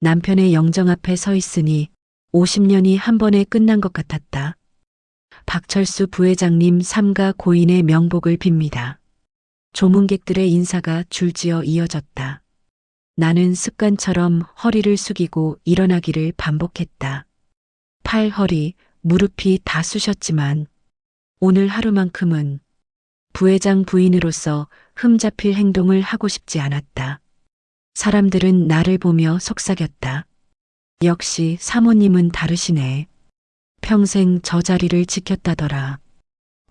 남편의 영정 앞에 서 있으니 50년이 한 번에 끝난 것 같았다. 박철수 부회장님 삼가 고인의 명복을 빕니다. 조문객들의 인사가 줄지어 이어졌다. 나는 습관처럼 허리를 숙이고 일어나기를 반복했다. 팔, 허리, 무릎이 다 쑤셨지만 오늘 하루만큼은 부회장 부인으로서 흠잡힐 행동을 하고 싶지 않았다. 사람들은 나를 보며 속삭였다. 역시 사모님은 다르시네. 평생 저 자리를 지켰다더라.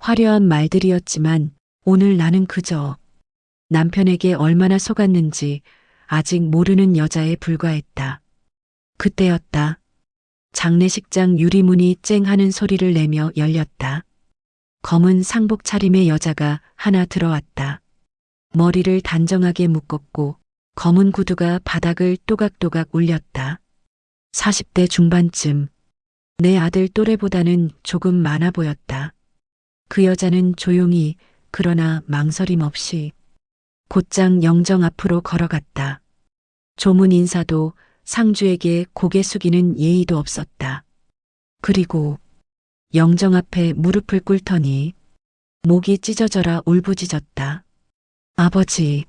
화려한 말들이었지만 오늘 나는 그저 남편에게 얼마나 속았는지 아직 모르는 여자에 불과했다. 그때였다. 장례식장 유리문이 쨍 하는 소리를 내며 열렸다. 검은 상복 차림의 여자가 하나 들어왔다. 머리를 단정하게 묶었고 검은 구두가 바닥을 또각또각 울렸다. 40대 중반쯤, 내 아들 또래보다는 조금 많아 보였다. 그 여자는 조용히 그러나 망설임 없이 곧장 영정 앞으로 걸어갔다. 조문 인사도 상주에게 고개 숙이는 예의도 없었다. 그리고 영정 앞에 무릎을 꿇더니 목이 찢어져라 울부짖었다. 아버지,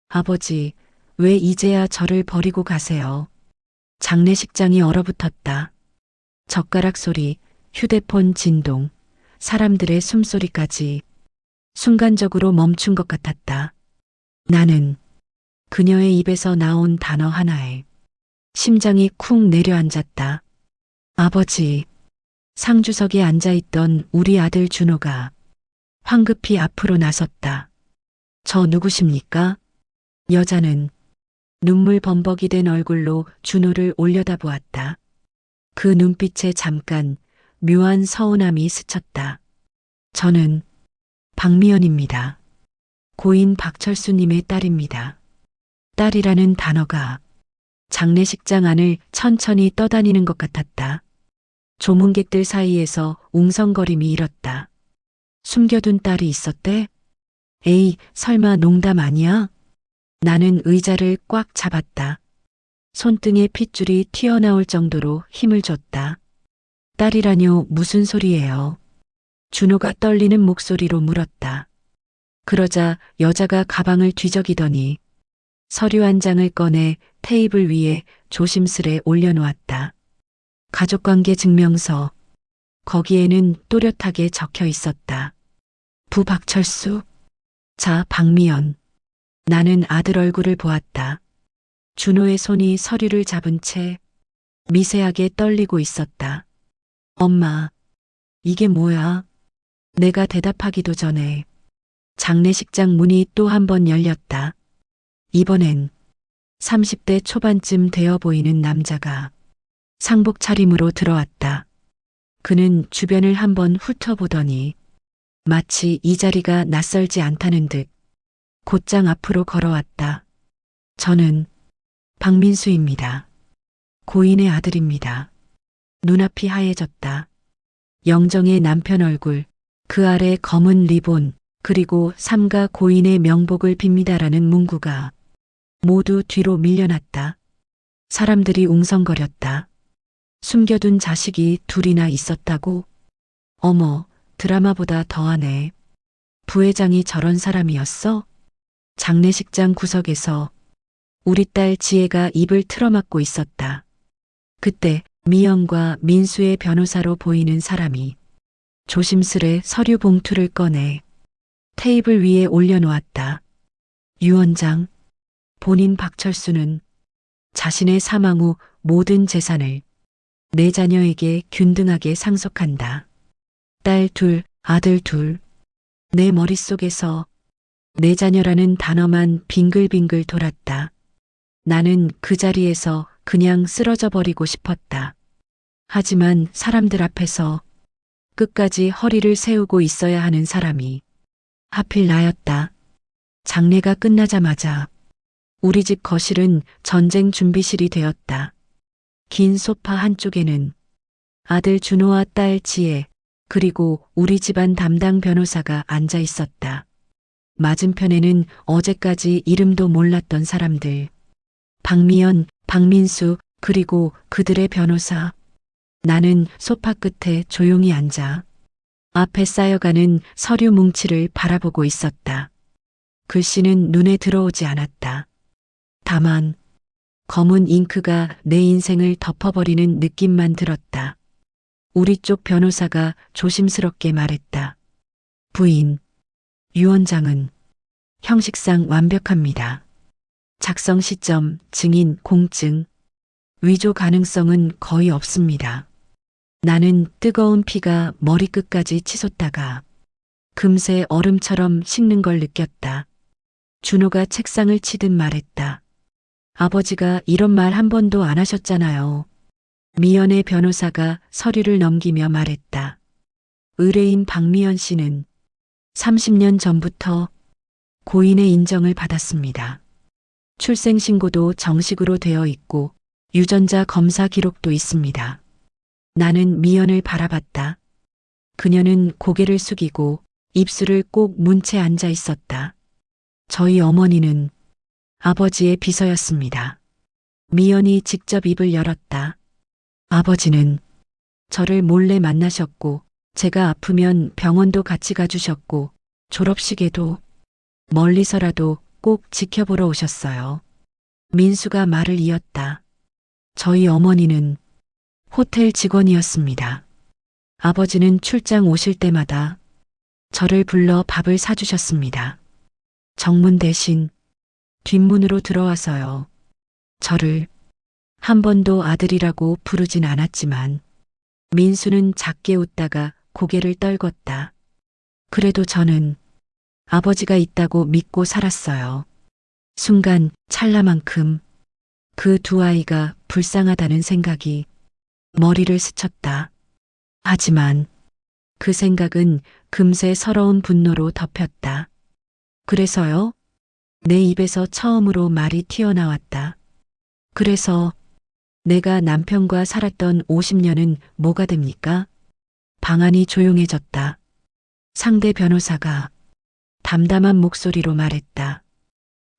아버지, 왜 이제야 저를 버리고 가세요? 장례식장이 얼어붙었다. 젓가락 소리, 휴대폰 진동, 사람들의 숨소리까지 순간적으로 멈춘 것 같았다. 나는 그녀의 입에서 나온 단어 하나에 심장이 쿵 내려앉았다. 아버지. 상주석에 앉아있던 우리 아들 준호가 황급히 앞으로 나섰다. 저 누구십니까? 여자는 눈물 범벅이 된 얼굴로 준호를 올려다보았다. 그 눈빛에 잠깐 묘한 서운함이 스쳤다. 저는 박미연입니다. 고인 박철수님의 딸입니다. 딸이라는 단어가 장례식장 안을 천천히 떠다니는 것 같았다. 조문객들 사이에서 웅성거림이 일었다. 숨겨둔 딸이 있었대? 에이, 설마 농담 아니야? 나는 의자를 꽉 잡았다. 손등에 핏줄이 튀어나올 정도로 힘을 줬다. 딸이라뇨, 무슨 소리예요? 준호가 떨리는 목소리로 물었다. 그러자 여자가 가방을 뒤적이더니 서류 한 장을 꺼내 테이블 위에 조심스레 올려놓았다. 가족관계 증명서. 거기에는 또렷하게 적혀 있었다. 부 박철수. 자, 박미연. 나는 아들 얼굴을 보았다. 준호의 손이 서류를 잡은 채 미세하게 떨리고 있었다. 엄마, 이게 뭐야? 내가 대답하기도 전에 장례식장 문이 또 한 번 열렸다. 이번엔 30대 초반쯤 되어 보이는 남자가 상복 차림으로 들어왔다. 그는 주변을 한번 훑어보더니 마치 이 자리가 낯설지 않다는 듯 곧장 앞으로 걸어왔다. 저는 박민수입니다. 고인의 아들입니다. 눈앞이 하얘졌다. 영정의 남편 얼굴, 그 아래 검은 리본, 그리고 삼가 고인의 명복을 빕니다라는 문구가 모두 뒤로 밀려났다. 사람들이 웅성거렸다. 숨겨둔 자식이 둘이나 있었다고? 어머, 드라마보다 더하네. 부회장이 저런 사람이었어? 장례식장 구석에서 우리 딸 지혜가 입을 틀어막고 있었다. 그때 미영과 민수의 변호사로 보이는 사람이 조심스레 서류 봉투를 꺼내 테이블 위에 올려놓았다. 유 원장, 본인 박철수는 자신의 사망 후 모든 재산을 내 자녀에게 균등하게 상속한다. 딸 둘, 아들 둘. 내 머릿속에서 내 자녀라는 단어만 빙글빙글 돌았다. 나는 그 자리에서 그냥 쓰러져 버리고 싶었다. 하지만 사람들 앞에서 끝까지 허리를 세우고 있어야 하는 사람이 하필 나였다. 장례가 끝나자마자 우리 집 거실은 전쟁 준비실이 되었다. 긴 소파 한쪽에는 아들 준호와 딸 지혜, 그리고 우리 집안 담당 변호사가 앉아 있었다. 맞은편에는 어제까지 이름도 몰랐던 사람들. 박미연, 박민수, 그리고 그들의 변호사. 나는 소파 끝에 조용히 앉아 앞에 쌓여가는 서류 뭉치를 바라보고 있었다. 글씨는 눈에 들어오지 않았다. 다만 검은 잉크가 내 인생을 덮어버리는 느낌만 들었다. 우리 쪽 변호사가 조심스럽게 말했다. 부인, 유언장은 형식상 완벽합니다. 작성 시점, 증인, 공증, 위조 가능성은 거의 없습니다. 나는 뜨거운 피가 머리끝까지 치솟다가 금세 얼음처럼 식는 걸 느꼈다. 준호가 책상을 치듯 말했다. 아버지가 이런 말 한 번도 안 하셨잖아요. 미연의 변호사가 서류를 넘기며 말했다. 의뢰인 박미연 씨는 30년 전부터 고인의 인정을 받았습니다. 출생신고도 정식으로 되어 있고 유전자 검사 기록도 있습니다. 나는 미연을 바라봤다. 그녀는 고개를 숙이고 입술을 꼭 문 채 앉아 있었다. 저희 어머니는 아버지의 비서였습니다. 미연이 직접 입을 열었다. 아버지는 저를 몰래 만나셨고 제가 아프면 병원도 같이 가주셨고 졸업식에도 멀리서라도 꼭 지켜보러 오셨어요. 민수가 말을 이었다. 저희 어머니는 호텔 직원이었습니다. 아버지는 출장 오실 때마다 저를 불러 밥을 사주셨습니다. 정문 대신 뒷문으로 들어와서요. 저를 한 번도 아들이라고 부르진 않았지만 민수는 작게 웃다가 고개를 떨궜다. 그래도 저는 아버지가 있다고 믿고 살았어요. 순간 찰나만큼 그 두 아이가 불쌍하다는 생각이 머리를 스쳤다. 하지만 그 생각은 금세 서러운 분노로 덮였다. 그래서요? 내 입에서 처음으로 말이 튀어나왔다. 그래서 내가 남편과 살았던 50년은 뭐가 됩니까? 방안이 조용해졌다. 상대 변호사가 담담한 목소리로 말했다.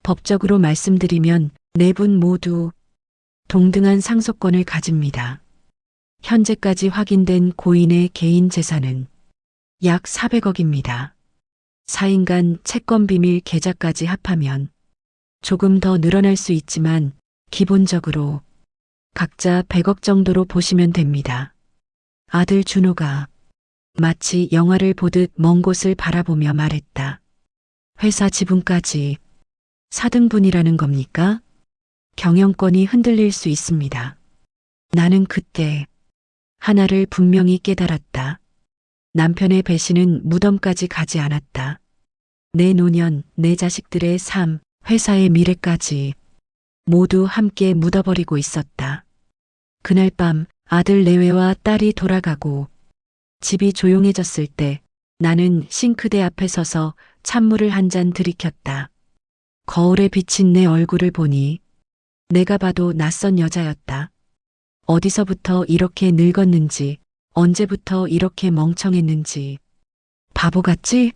법적으로 말씀드리면 네 분 모두 동등한 상속권을 가집니다. 현재까지 확인된 고인의 개인 재산은 약 400억입니다. 4인간 채권 비밀 계좌까지 합하면 조금 더 늘어날 수 있지만 기본적으로 각자 100억 정도로 보시면 됩니다. 아들 준호가 마치 영화를 보듯 먼 곳을 바라보며 말했다. 회사 지분까지 4등분이라는 겁니까? 경영권이 흔들릴 수 있습니다. 나는 그때 하나를 분명히 깨달았다. 남편의 배신은 무덤까지 가지 않았다. 내 노년, 내 자식들의 삶, 회사의 미래까지 모두 함께 묻어버리고 있었다. 그날 밤 아들 내외와 딸이 돌아가고 집이 조용해졌을 때 나는 싱크대 앞에 서서 찬물을 한 잔 들이켰다. 거울에 비친 내 얼굴을 보니 내가 봐도 낯선 여자였다. 어디서부터 이렇게 늙었는지, 언제부터 이렇게 멍청했는지. 바보 같지?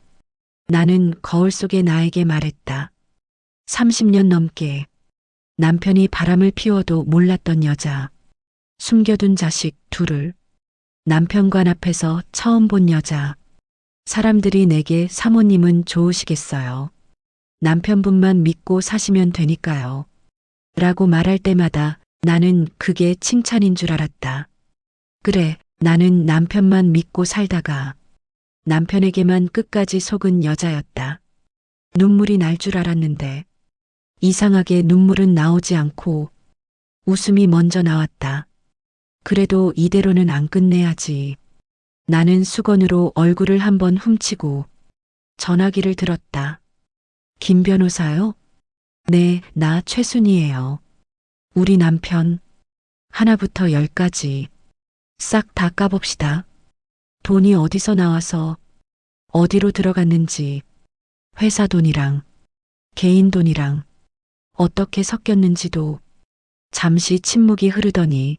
나는 거울 속의 나에게 말했다. 30년 넘게 남편이 바람을 피워도 몰랐던 여자, 숨겨둔 자식 둘을 남편관 앞에서 처음 본 여자. 사람들이 내게 사모님은 좋으시겠어요. 남편분만 믿고 사시면 되니까요. 라고 말할 때마다 나는 그게 칭찬인 줄 알았다. 그래, 나는 남편만 믿고 살다가 남편에게만 끝까지 속은 여자였다. 눈물이 날 줄 알았는데 이상하게 눈물은 나오지 않고 웃음이 먼저 나왔다. 그래도 이대로는 안 끝내야지. 나는 수건으로 얼굴을 한번 훔치고 전화기를 들었다. 김 변호사요? 네, 나 최순이에요. 우리 남편 하나부터 10까지 싹 다 까봅시다. 돈이 어디서 나와서 어디로 들어갔는지, 회사 돈이랑 개인 돈이랑 어떻게 섞였는지도. 잠시 침묵이 흐르더니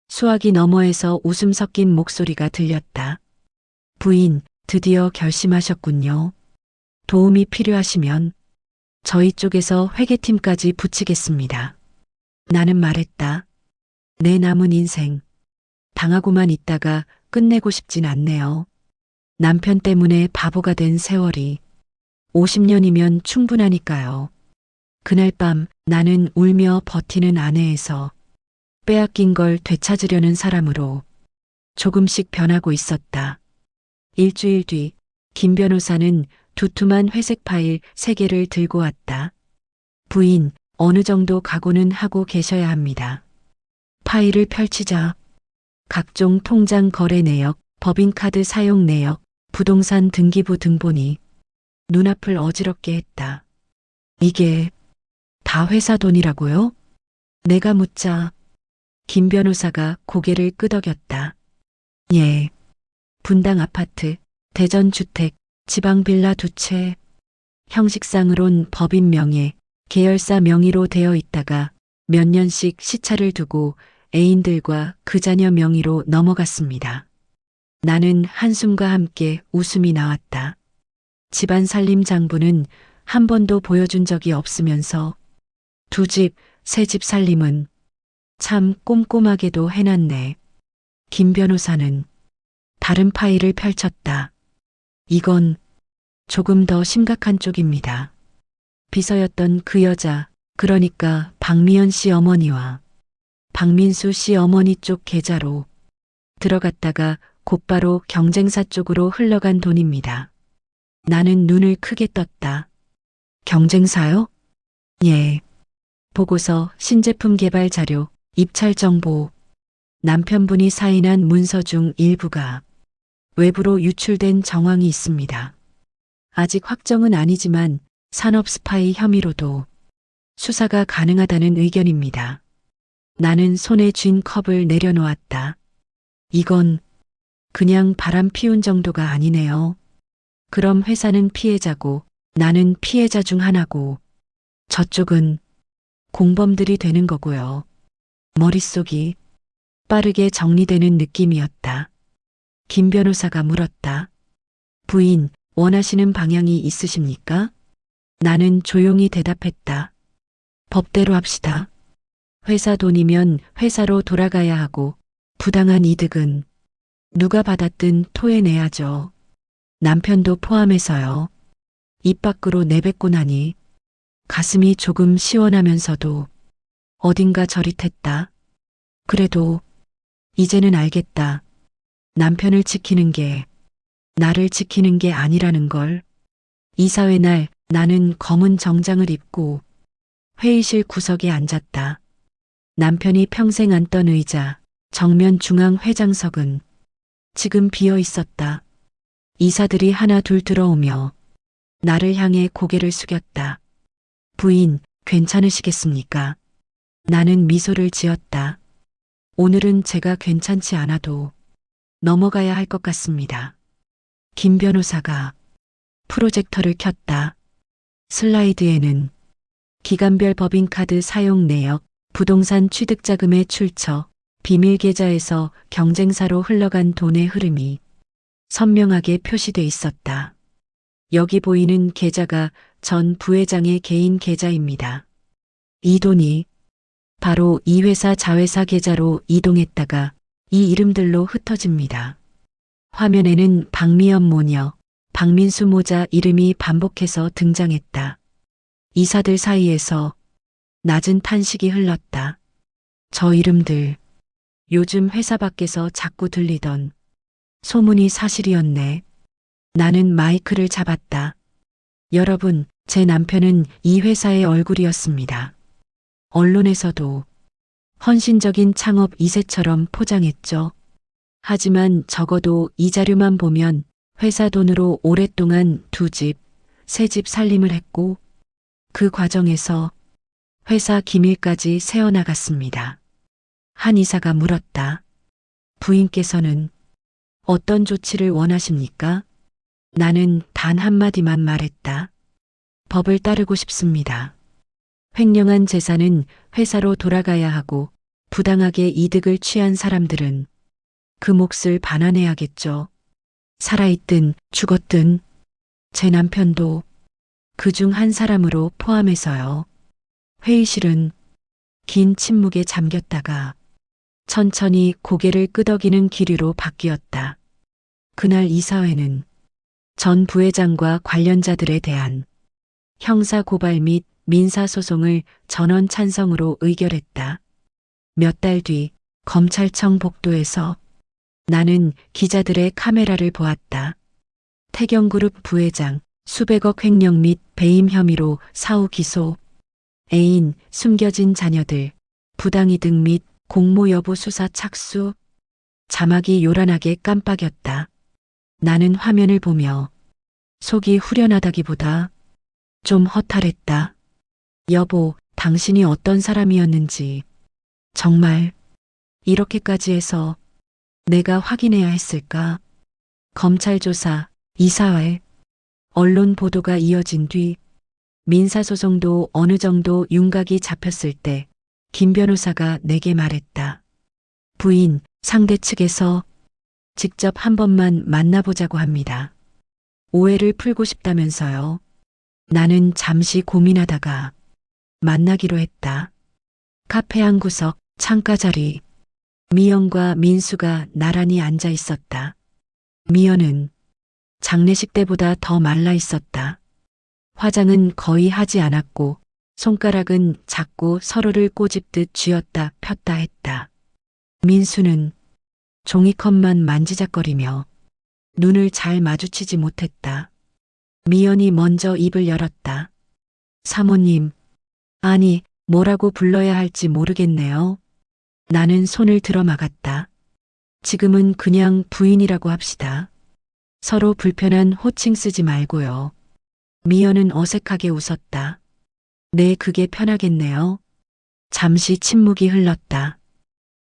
수화기 너머에서 웃음 섞인 목소리가 들렸다. 부인, 드디어 결심하셨군요. 도움이 필요하시면 저희 쪽에서 회계팀까지 붙이겠습니다. 나는 말했다. 내 남은 인생 당하고만 있다가 끝내고 싶진 않네요. 남편 때문에 바보가 된 세월이 50년이면 충분하니까요. 그날 밤 나는 울며 버티는 아내에서 빼앗긴 걸 되찾으려는 사람으로 조금씩 변하고 있었다. 일주일 뒤 김 변호사는 두툼한 회색 파일 3개를 들고 왔다. 부인, 어느 정도 각오는 하고 계셔야 합니다. 파일을 펼치자 각종 통장 거래 내역, 법인카드 사용 내역, 부동산 등기부 등본이 눈앞을 어지럽게 했다. 이게 다 회사 돈이라고요? 내가 묻자 김 변호사가 고개를 끄덕였다. 예. 분당 아파트, 대전 주택, 지방 빌라 2채. 형식상으론 법인 명의, 계열사 명의로 되어 있다가 몇 년씩 시차를 두고 애인들과 그 자녀 명의로 넘어갔습니다. 나는 한숨과 함께 웃음이 나왔다. 집안 살림 장부는 한 번도 보여준 적이 없으면서 2집, 3집 살림은 참 꼼꼼하게도 해놨네. 김 변호사는 다른 파일을 펼쳤다. 이건 조금 더 심각한 쪽입니다. 비서였던 그 여자, 그러니까 박미연 씨 어머니와 박민수 씨 어머니 쪽 계좌로 들어갔다가 곧바로 경쟁사 쪽으로 흘러간 돈입니다. 나는 눈을 크게 떴다. 경쟁사요? 예. 보고서, 신제품 개발 자료, 입찰 정보, 남편분이 사인한 문서 중 일부가 외부로 유출된 정황이 있습니다. 아직 확정은 아니지만 산업 스파이 혐의로도 수사가 가능하다는 의견입니다. 나는 손에 쥔 컵을 내려놓았다. 이건 그냥 바람 피운 정도가 아니네요. 그럼 회사는 피해자고 나는 피해자 중 하나고 저쪽은 공범들이 되는 거고요. 머릿속이 빠르게 정리되는 느낌이었다. 김 변호사가 물었다. 부인, 원하시는 방향이 있으십니까? 나는 조용히 대답했다. 법대로 합시다. 회사 돈이면 회사로 돌아가야 하고 부당한 이득은 누가 받았든 토해내야죠. 남편도 포함해서요. 입 밖으로 내뱉고 나니 가슴이 조금 시원하면서도 어딘가 저릿했다. 그래도 이제는 알겠다. 남편을 지키는 게 나를 지키는 게 아니라는 걸. 이사회 날 나는 검은 정장을 입고 회의실 구석에 앉았다. 남편이 평생 앉던 의자, 정면 중앙 회장석은 지금 비어 있었다. 이사들이 하나 둘 들어오며 나를 향해 고개를 숙였다. 부인, 괜찮으시겠습니까? 나는 미소를 지었다. 오늘은 제가 괜찮지 않아도 넘어가야 할 것 같습니다. 김 변호사가 프로젝터를 켰다. 슬라이드에는 기간별 법인카드 사용 내역, 부동산 취득자금의 출처, 비밀 계좌에서 경쟁사로 흘러간 돈의 흐름이 선명하게 표시돼 있었다. 여기 보이는 계좌가 전 부회장의 개인 계좌입니다. 이 돈이 바로 이 회사 자회사 계좌로 이동했다가 이 이름들로 흩어집니다. 화면에는 박미연 모녀, 박민수 모자 이름이 반복해서 등장했다. 이사들 사이에서 낮은 탄식이 흘렀다. 저 이름들, 요즘 회사 밖에서 자꾸 들리던 소문이 사실이었네. 나는 마이크를 잡았다. 여러분, 제 남편은 이 회사의 얼굴이었습니다. 언론에서도 헌신적인 창업 2세처럼 포장했죠. 하지만 적어도 이 자료만 보면 회사 돈으로 오랫동안 2집, 3집 살림을 했고 그 과정에서 회사 기밀까지 새어나갔습니다. 한 이사가 물었다. 부인께서는 어떤 조치를 원하십니까? 나는 단 한마디만 말했다. 법을 따르고 싶습니다. 횡령한 재산은 회사로 돌아가야 하고 부당하게 이득을 취한 사람들은 그 몫을 반환해야겠죠. 살아있든 죽었든 제 남편도 그 중 한 사람으로 포함해서요. 회의실은 긴 침묵에 잠겼다가 천천히 고개를 끄덕이는 기류로 바뀌었다. 그날 이사회는 전 부회장과 관련자들에 대한 형사 고발 및 민사 소송을 전원 찬성으로 의결했다. 몇 달 뒤 검찰청 복도에서 나는 기자들의 카메라를 보았다. 태경그룹 부회장, 수백억 횡령 및 배임 혐의로 사후 기소, 애인, 숨겨진 자녀들, 부당이득 및 공모 여부 수사 착수, 자막이 요란하게 깜빡였다. 나는 화면을 보며 속이 후련하다기보다 좀 허탈했다. 여보, 당신이 어떤 사람이었는지 정말 이렇게까지 해서 내가 확인해야 했을까? 검찰 조사, 이사회, 언론 보도가 이어진 뒤 민사소송도 어느 정도 윤곽이 잡혔을 때 김 변호사가 내게 말했다. 부인, 상대 측에서 직접 한 번만 만나보자고 합니다. 오해를 풀고 싶다면서요. 나는 잠시 고민하다가 만나기로 했다. 카페 한 구석, 창가 자리. 미연과 민수가 나란히 앉아 있었다. 미연은 장례식 때보다 더 말라 있었다. 화장은 거의 하지 않았고 손가락은 자꾸 서로를 꼬집듯 쥐었다 폈다 했다. 민수는 종이컵만 만지작거리며 눈을 잘 마주치지 못했다. 미연이 먼저 입을 열었다. 사모님, 아니, 뭐라고 불러야 할지 모르겠네요. 나는 손을 들어 막았다. 지금은 그냥 부인이라고 합시다. 서로 불편한 호칭 쓰지 말고요. 미연은 어색하게 웃었다. 네, 그게 편하겠네요. 잠시 침묵이 흘렀다.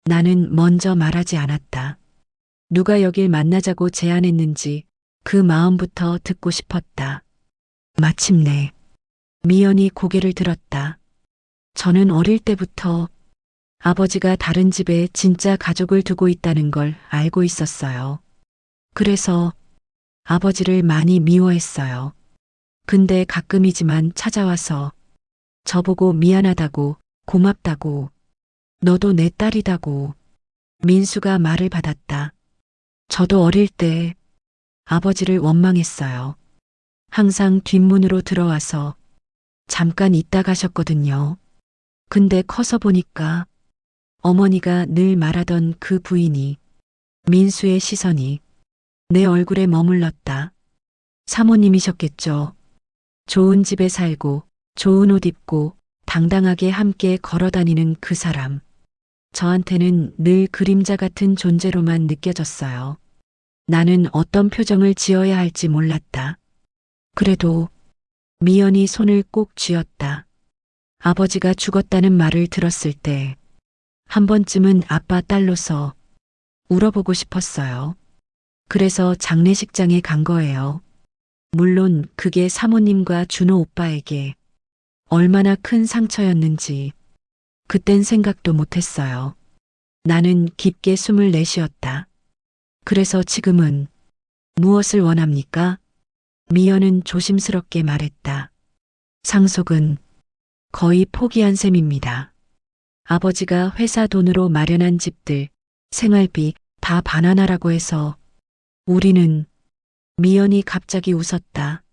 나는 먼저 말하지 않았다. 누가 여길 만나자고 제안했는지 그 마음부터 듣고 싶었다. 마침내 미연이 고개를 들었다. 저는 어릴 때부터 아버지가 다른 집에 진짜 가족을 두고 있다는 걸 알고 있었어요. 그래서 아버지를 많이 미워했어요. 근데 가끔이지만 찾아와서 저보고 미안하다고, 고맙다고, 너도 내 딸이다고 민수가 말을 받았다. 저도 어릴 때 아버지를 원망했어요. 항상 뒷문으로 들어와서 잠깐 있다 가셨거든요. 근데 커서 보니까 어머니가 늘 말하던 그 부인이, 민수의 시선이 내 얼굴에 머물렀다. 사모님이셨겠죠. 좋은 집에 살고 좋은 옷 입고 당당하게 함께 걸어다니는 그 사람. 저한테는 늘 그림자 같은 존재로만 느껴졌어요. 나는 어떤 표정을 지어야 할지 몰랐다. 그래도 미연이 손을 꼭 쥐었다. 아버지가 죽었다는 말을 들었을 때 한 번쯤은 아빠 딸로서 울어보고 싶었어요. 그래서 장례식장에 간 거예요. 물론 그게 사모님과 준호 오빠에게 얼마나 큰 상처였는지 그땐 생각도 못했어요. 나는 깊게 숨을 내쉬었다. 그래서 지금은 무엇을 원합니까? 미연은 조심스럽게 말했다. 상속은 거의 포기한 셈입니다. 아버지가 회사 돈으로 마련한 집들, 생활비 다 반환하라고 해서 우리는, 미연이 갑자기 웃었다.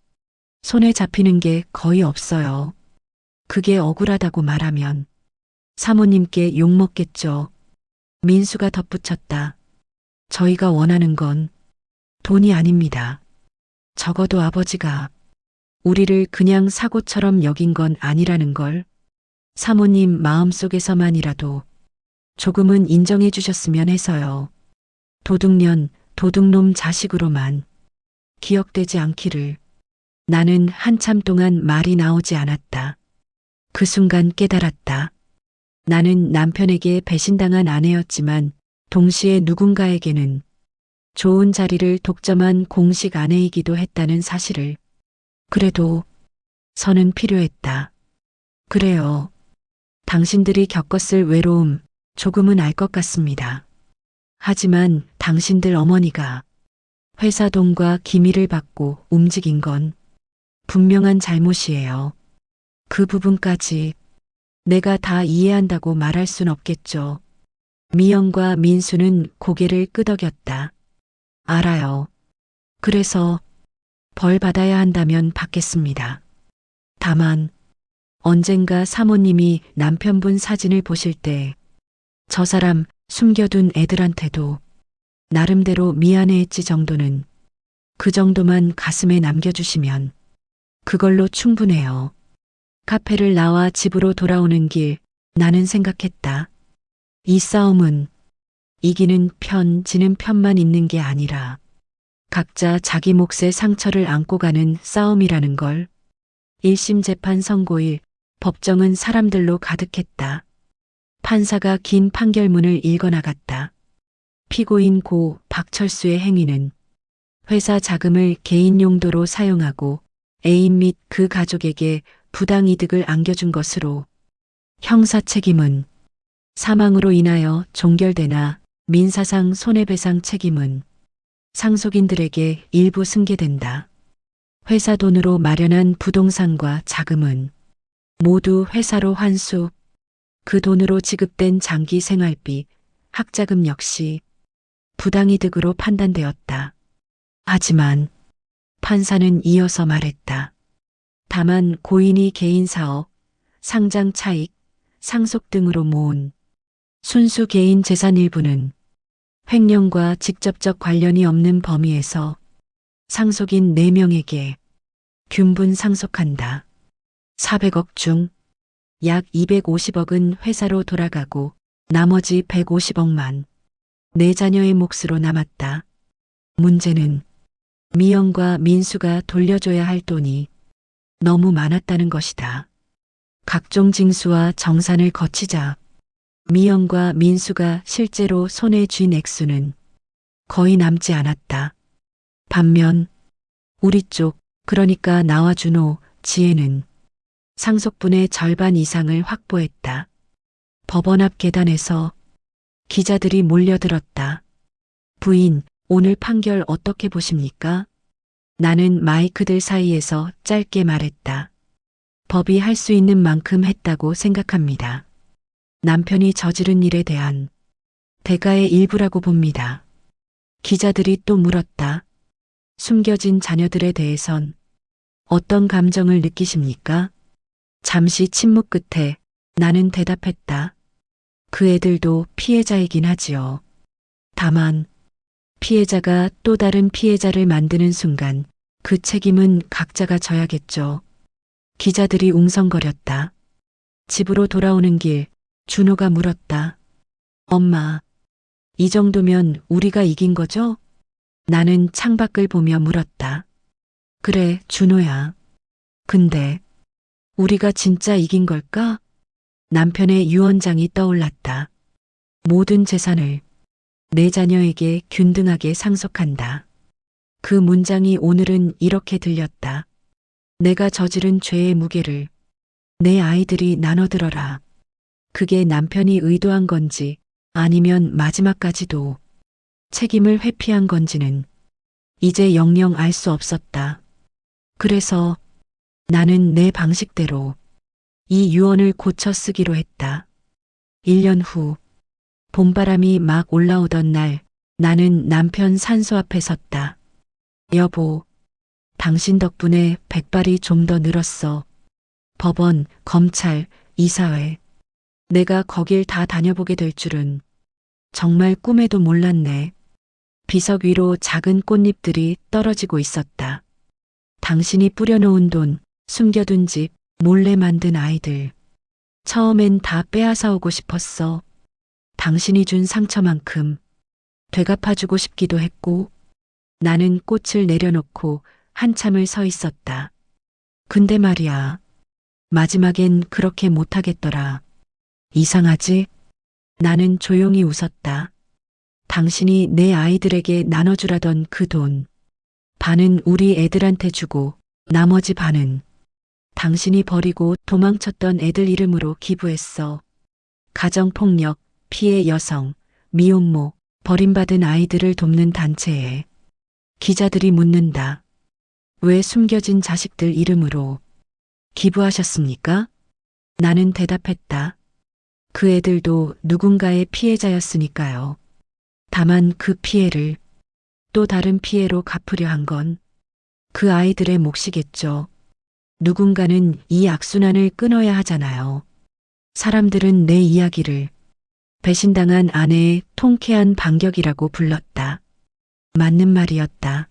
손에 잡히는 게 거의 없어요. 그게 억울하다고 말하면 사모님께 욕먹겠죠. 민수가 덧붙였다. 저희가 원하는 건 돈이 아닙니다. 적어도 아버지가 우리를 그냥 사고처럼 여긴 건 아니라는 걸 사모님 마음속에서만이라도 조금은 인정해 주셨으면 해서요. 도둑년, 도둑놈 자식으로만 기억되지 않기를. 나는 한참 동안 말이 나오지 않았다. 그 순간 깨달았다. 나는 남편에게 배신당한 아내였지만 동시에 누군가에게는 좋은 자리를 독점한 공식 아내이기도 했다는 사실을. 그래도 선은 필요했다. 그래요. 당신들이 겪었을 외로움 조금은 알 것 같습니다. 하지만 당신들 어머니가 회사 돈과 기밀을 받고 움직인 건 분명한 잘못이에요. 그 부분까지 내가 다 이해한다고 말할 순 없겠죠. 미영과 민수는 고개를 끄덕였다. 알아요. 그래서 벌 받아야 한다면 받겠습니다. 다만 언젠가 사모님이 남편분 사진을 보실 때 저 사람 숨겨둔 애들한테도 나름대로 미안해했지 정도는 그 정도만 가슴에 남겨주시면 그걸로 충분해요. 카페를 나와 집으로 돌아오는 길 나는 생각했다. 이 싸움은 이기는 편, 지는 편만 있는 게 아니라 각자 자기 몫의 상처를 안고 가는 싸움이라는 걸. 1심 재판 선고일 법정은 사람들로 가득했다. 판사가 긴 판결문을 읽어나갔다. 피고인 고 박철수의 행위는 회사 자금을 개인 용도로 사용하고 애인 및 그 가족에게 부당이득을 안겨준 것으로 형사 책임은 사망으로 인하여 종결되나 민사상 손해배상 책임은 상속인들에게 일부 승계된다. 회사 돈으로 마련한 부동산과 자금은 모두 회사로 환수, 그 돈으로 지급된 장기 생활비, 학자금 역시 부당이득으로 판단되었다. 하지만 판사는 이어서 말했다. 다만 고인이 개인 사업, 상장 차익, 상속 등으로 모은 순수 개인 재산 일부는 횡령과 직접적 관련이 없는 범위에서 상속인 4명에게 균분 상속한다. 400억 중 약 250억은 회사로 돌아가고 나머지 150억만 내 자녀의 몫으로 남았다. 문제는 미영과 민수가 돌려줘야 할 돈이 너무 많았다는 것이다. 각종 징수와 정산을 거치자 미영과 민수가 실제로 손에 쥔 액수는 거의 남지 않았다. 반면 우리 쪽, 그러니까 나와 준호, 지혜는 상속분의 절반 이상을 확보했다. 법원 앞 계단에서 기자들이 몰려들었다. 부인, 오늘 판결 어떻게 보십니까? 나는 마이크들 사이에서 짧게 말했다. 법이 할 수 있는 만큼 했다고 생각합니다. 남편이 저지른 일에 대한 대가의 일부라고 봅니다. 기자들이 또 물었다. 숨겨진 자녀들에 대해선 어떤 감정을 느끼십니까? 잠시 침묵 끝에 나는 대답했다. 그 애들도 피해자이긴 하지요. 다만 피해자가 또 다른 피해자를 만드는 순간 그 책임은 각자가 져야겠죠. 기자들이 웅성거렸다. 집으로 돌아오는 길 준호가 물었다. 엄마, 이 정도면 우리가 이긴 거죠? 나는 창밖을 보며 물었다. 그래, 준호야. 근데 우리가 진짜 이긴 걸까? 남편의 유언장이 떠올랐다. 모든 재산을 내 자녀에게 균등하게 상속한다. 그 문장이 오늘은 이렇게 들렸다. 내가 저지른 죄의 무게를 내 아이들이 나눠들어라. 그게 남편이 의도한 건지 아니면 마지막까지도 책임을 회피한 건지는 이제 영영 알 수 없었다. 그래서 나는 내 방식대로 이 유언을 고쳐 쓰기로 했다. 1년 후 봄바람이 막 올라오던 날 나는 남편 산소 앞에 섰다. 여보, 당신 덕분에 백발이 좀 더 늘었어. 법원, 검찰, 이사회. 내가 거길 다 다녀보게 될 줄은 정말 꿈에도 몰랐네. 비석 위로 작은 꽃잎들이 떨어지고 있었다. 당신이 뿌려놓은 돈, 숨겨둔 집, 몰래 만든 아이들. 처음엔 다 빼앗아 오고 싶었어. 당신이 준 상처만큼 되갚아주고 싶기도 했고. 나는 꽃을 내려놓고 한참을 서 있었다. 근데 말이야. 마지막엔 그렇게 못하겠더라. 이상하지? 나는 조용히 웃었다. 당신이 내 아이들에게 나눠주라던 그 돈. 반은 우리 애들한테 주고 나머지 반은 당신이 버리고 도망쳤던 애들 이름으로 기부했어. 가정폭력, 피해 여성, 미혼모, 버림받은 아이들을 돕는 단체에. 기자들이 묻는다. 왜 숨겨진 자식들 이름으로 기부하셨습니까? 나는 대답했다. 그 애들도 누군가의 피해자였으니까요. 다만 그 피해를 또 다른 피해로 갚으려 한 건 그 아이들의 몫이겠죠. 누군가는 이 악순환을 끊어야 하잖아요. 사람들은 내 이야기를 배신당한 아내의 통쾌한 반격이라고 불렀다. 맞는 말이었다.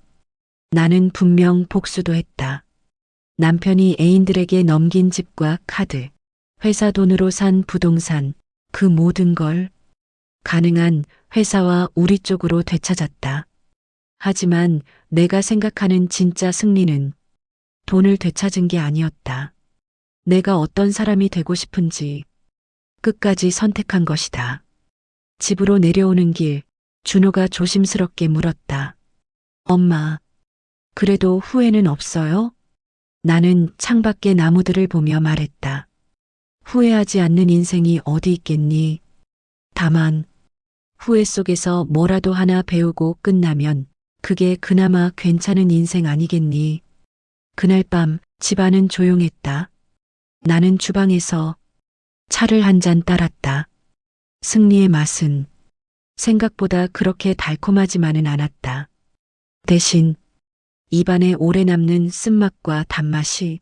나는 분명 복수도 했다. 남편이 애인들에게 넘긴 집과 카드, 회사 돈으로 산 부동산, 그 모든 걸 가능한 회사와 우리 쪽으로 되찾았다. 하지만 내가 생각하는 진짜 승리는 돈을 되찾은 게 아니었다. 내가 어떤 사람이 되고 싶은지 끝까지 선택한 것이다. 집으로 내려오는 길, 준호가 조심스럽게 물었다. 엄마, 그래도 후회는 없어요? 나는 창밖의 나무들을 보며 말했다. 후회하지 않는 인생이 어디 있겠니? 다만, 후회 속에서 뭐라도 하나 배우고 끝나면 그게 그나마 괜찮은 인생 아니겠니? 그날 밤 집안은 조용했다. 나는 주방에서 차를 한 잔 따랐다. 승리의 맛은 생각보다 그렇게 달콤하지만은 않았다. 대신 입안에 오래 남는 쓴맛과 단맛이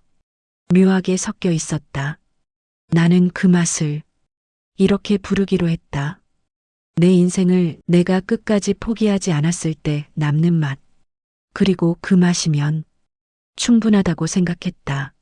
묘하게 섞여 있었다. 나는 그 맛을 이렇게 부르기로 했다. 내 인생을 내가 끝까지 포기하지 않았을 때 남는 맛. 그리고 그 맛이면 충분하다고 생각했다.